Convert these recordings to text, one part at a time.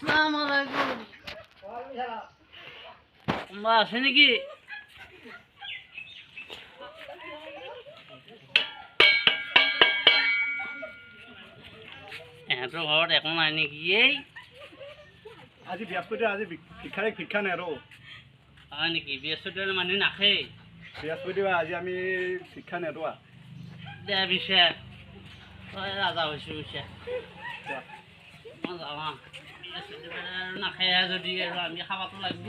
আসসালামু আলাইকুম মা আছে নাকি এহঁতৰ ঘৰত একো নাই নেকি এই আজি বৃহস্পতিবাৰ আজি শিক্ষা নাই আৰু হয় নেকি বৃহস্পতিবাৰে মানুহ নাখায় বৃহস্পতিবাৰ আজি আমি শিক্ষা নেদোৱা দে পিছে তই ৰাজা হৈছোঁ পিছে মই যাওঁ বৃহস্পতিবাৰে আৰু নাখায় যদি আৰু আমি খাবতো লাগিব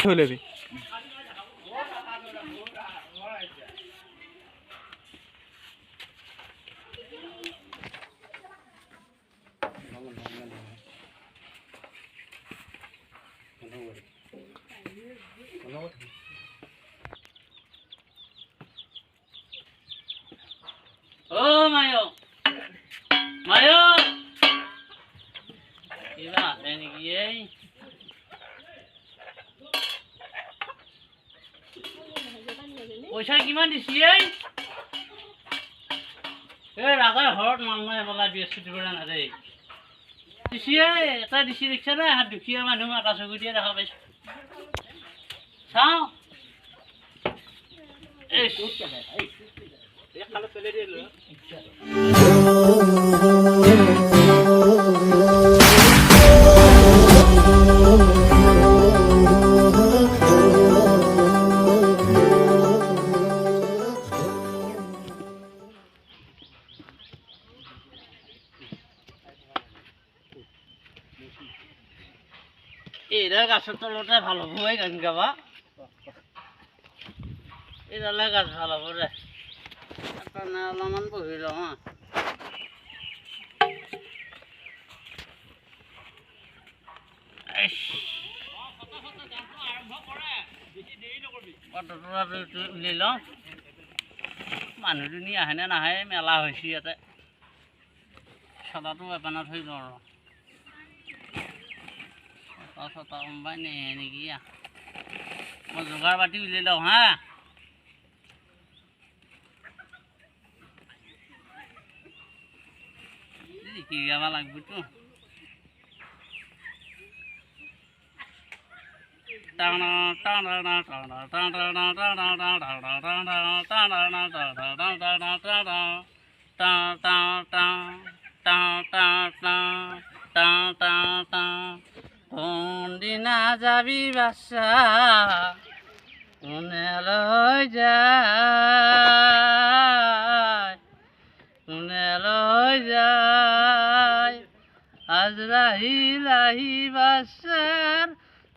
হলেবি ও মায়ো মায়ো কিবা আছে নেকি এই পইচা কিমান দিছি এই ৰাজাৰ ঘৰত মানুহ বোলা বৃহস্পতিবাৰে নাযায় দিছি এটা দিছি দেখিছা না হাত দুখীয়া মানুহ এটা চকু দিয়ে দেখা পাইছো চাওঁ এইডাল গাছের তলতে ভালো হবে গান গাবা এইডালে গাছ ভালো হবে রে অলপমান বহি লওঁ হা উলিয়াই লওঁ মানুহ দুনি আহে নে নাহে মেলা হৈছে ইয়াতে চদাটো এপানত হৈ যাওঁ আৰু ছটা কোনোবাই নেহে নেকি মই যোগাৰ পাতি উলিয়াই লওঁ হা কি গাব লাগিবতো কোনদিনা যাবি বাচ্চা কোনে লৈ যায় কোনে লৈ যায় আজৰাহি লাহি বাচ্চাৰ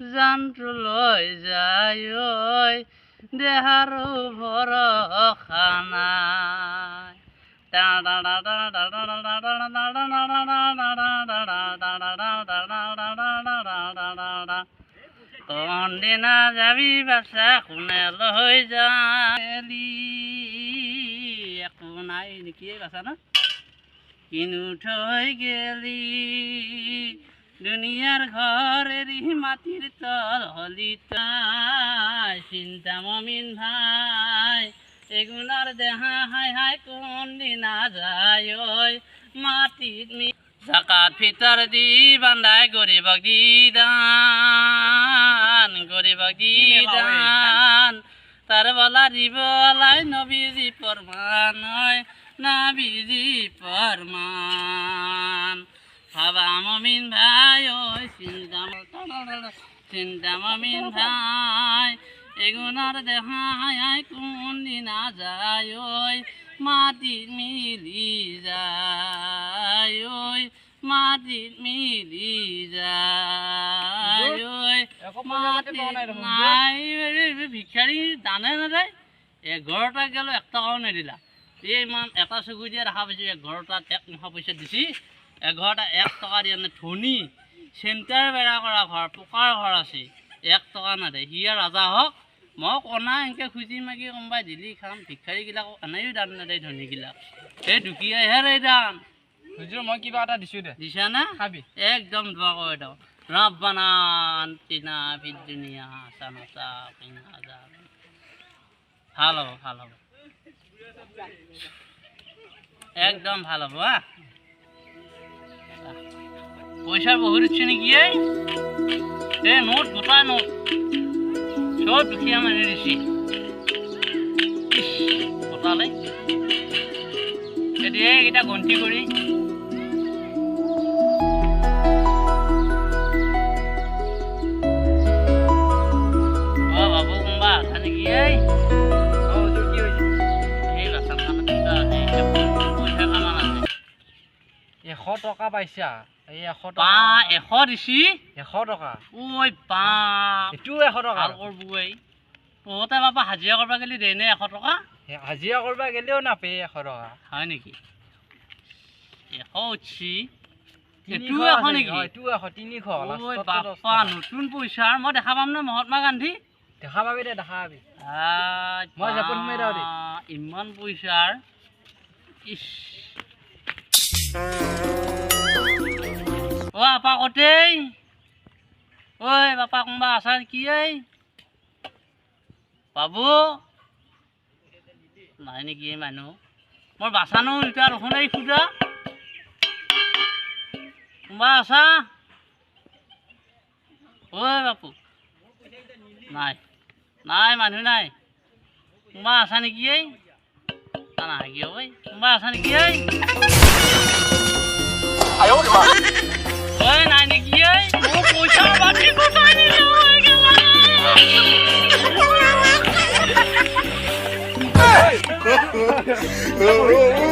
জানটো লৈ যায় ঐ দেহাৰো ভৰসা নাই কোনদিনা যাবি বাচ্চা কোনে লৈ যালি একো নাই নেকি বাচ্চা ন কিনো থৈ গেলি দুনিয়াৰ ঘৰ এৰি মাটিৰ তল হলি তাই চিন্তা মমিন ভাই এগুণাৰ দেহা হাই হাই কোনদিনা যায় ঐ মাটিত জাকাত ফিটাৰ দি বান্ধাই গৰিবক দি দান তাৰ বলা দিবলাই নবীজি ফৰমান হয় নাবিজি ফৰমান ভাবা মমিন ভাই ঐ চিন্তা মমিন ভাই এগুণাৰ দেহা হাই হাই কোনদিনা যায় ঐ মাটিত মিলি যায় ঐ মাটিত মিলি যায় ঐ মাটিত নাই ভিক্ষাৰী দানে নাযায় 11টা গেল 1 টাকাও নিদিলা এই ইমান এটা চকু দিয়ে দেখা পাইছোঁ এঘৰৰ তাত 1 মহা পইচা দিছি এঘৰটা 1 টকা দিয়ে ধনী চেণ্টাৰ বেৰা কৰা ঘৰ পকাৰ ঘৰ আছে 1 টকা নাদে সি আৰু ৰাজা হওক মই কণা এনেকৈ খুজি মাগি কোনোবাই দিলি খাম ভিক্ষাৰীগিলাকক এনেও দান নেদে ধনীগিলাক এই দুখীয়াইহে ৰে দান হুজুৰ মই কিবা এটা দিছোঁ দে দিছা না খাবি একদম দোৱা কৰি দিওঁ ৰব্বানা আতিনা ফিদ দুনিয়া হাসানাতা ওয়া কিনা আযাবান ভাল হ'ব একদম ভাল হ'ব হা পইচাৰ বহুত উঠছে নেকি এই নোট গোটাই নোট চব দুখীয়া মানুহ দিছে গোটালে এতিয়া এইকেইটা গন্তি কৰি বাবু কোনোবা আছা নেকি হুজুৰ কি হৈছে এই ৰাস্তাখনত কিবা আছে পইচা কামান আছে 100 টকা পাইছা এই 100 বা টকা 100 দিছি 100 টকা ঐ বা এইটো 100 টকা ভাল কৰবই তহঁতে বাবা হাজিৰা কৰিব গেলি দে নে 100 টকা হাজিৰা কৰিব গেলেও নাপে 100 টকা হয় নেকি 100 উঠছি এইটো 100 নেকি এইটো 100 300 ঐ বাপা নতুন পইচা মই দেখা পাম না মহাত্মা গান্ধী দেখা পাবি দে দেখা পাবি মই জাপন মাৰি দাও দে ইমান পইচাৰ ইস ও আপা কতেই ঐ বাপা কোনোবা আছা নেকি বাবু নাই নেকি মানুহ মোৰ বাচানো এতিয়া ৰখোন এই খুজা কোনোবা আছা ঐ বাপু নাই মানুহ নাই কোনোবা আছা নেকি নাই কিয় ঐ কোনোবা আছা নেকি ঐ নাই নেকি মোৰ পইচা বাকী গোটাই দিলো Oh,